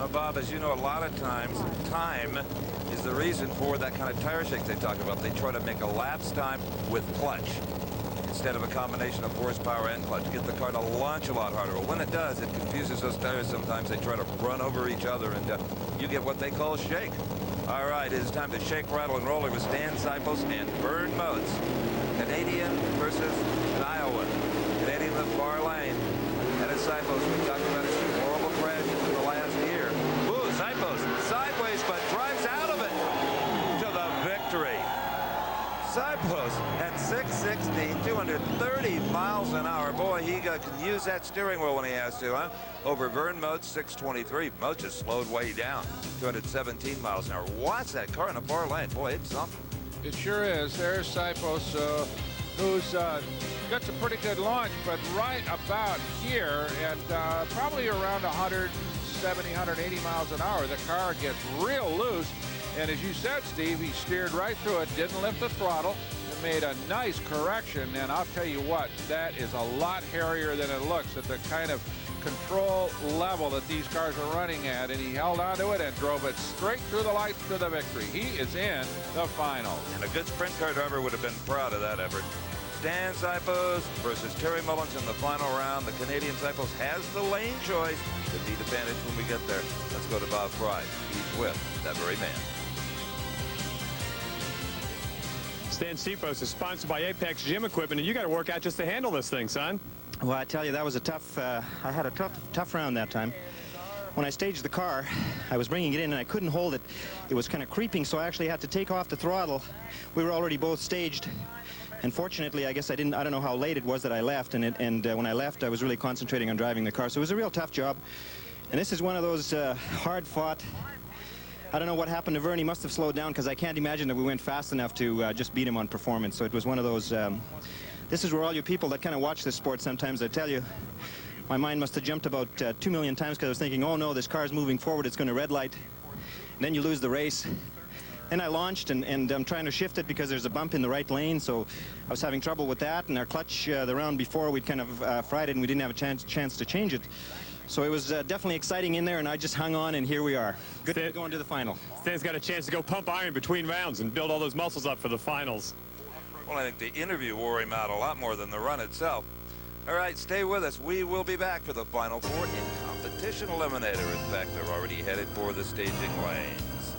Well, Bob, as you know, a lot of times time is the reason for that kind of tire shake they talk about. They try to make a lapse time with clutch instead of a combination of horsepower and clutch. Get the car to launch a lot harder. Well, when it does, it confuses those tires. Sometimes they try to run over each other, and you get what they call shake. All right, it is time to shake, rattle, and roll with Stan Sipos and Vern Moats. Canadian versus an Iowan. Canadian in the far lane. And it's Sipos. We talked about his horrible crash in the last year. Ooh, Sipos sideways, but drives out of it to the victory. Sipos at 660, 230 miles an hour. Boy, he can use that steering wheel when he has to, huh? Over Vern Moats, 623. Moats has slowed way down, 217 miles an hour. Watch that car in the far lane. Boy, it's something. It sure is. There's Sipos, who's got some pretty good launch, but right about here at probably around 170, 180 miles an hour, the car gets real loose. And as you said, Steve, he steered right through it, didn't lift the throttle, and made a nice correction. And I'll tell you what, that is a lot hairier than it looks at the kind of control level that these cars are running at. And he held onto it and drove it straight through the lights to the victory. He is in the finals. And a good sprint car driver would have been proud of that effort. Stan Sipos versus Terry Mullins in the final round. The Canadian Sipos has the lane choice. The lead advantage when we get there. Let's go to Bob Fry. He's with that very man. Stan Sipos is sponsored by Apex Gym Equipment, and you got to work out just to handle this thing, son. Well, I tell you, that was a tough, I had a tough round that time. When I staged the car, I was bringing it in and I couldn't hold it. It was kind of creeping, so I actually had to take off the throttle. We were already both staged. And fortunately, I guess I don't know how late it was that I left, and when I left, I was really concentrating on driving the car. So it was a real tough job. And this is one of those hard-fought. I don't know what happened to Vern. He must have slowed down, because I can't imagine that we went fast enough to just beat him on performance. So it was one of those, this is where all you people that kind of watch this sport sometimes, I tell you, my mind must have jumped about 2 million times, because I was thinking, oh no, this car's moving forward, it's going to red light. And then you lose the race. Then I launched, and I'm trying to shift it because there's a bump in the right lane, so I was having trouble with that. And our clutch, the round before, we'd kind of fried it, and we didn't have a chance to change it. So it was definitely exciting in there, and I just hung on, and here we are. Good to go into the final. Stan's got a chance to go pump iron between rounds and build all those muscles up for the finals. Well, I think the interview wore him out a lot more than the run itself. All right, stay with us. We will be back for the Final Four in Competition Eliminator. In fact, they're already headed for the staging lanes.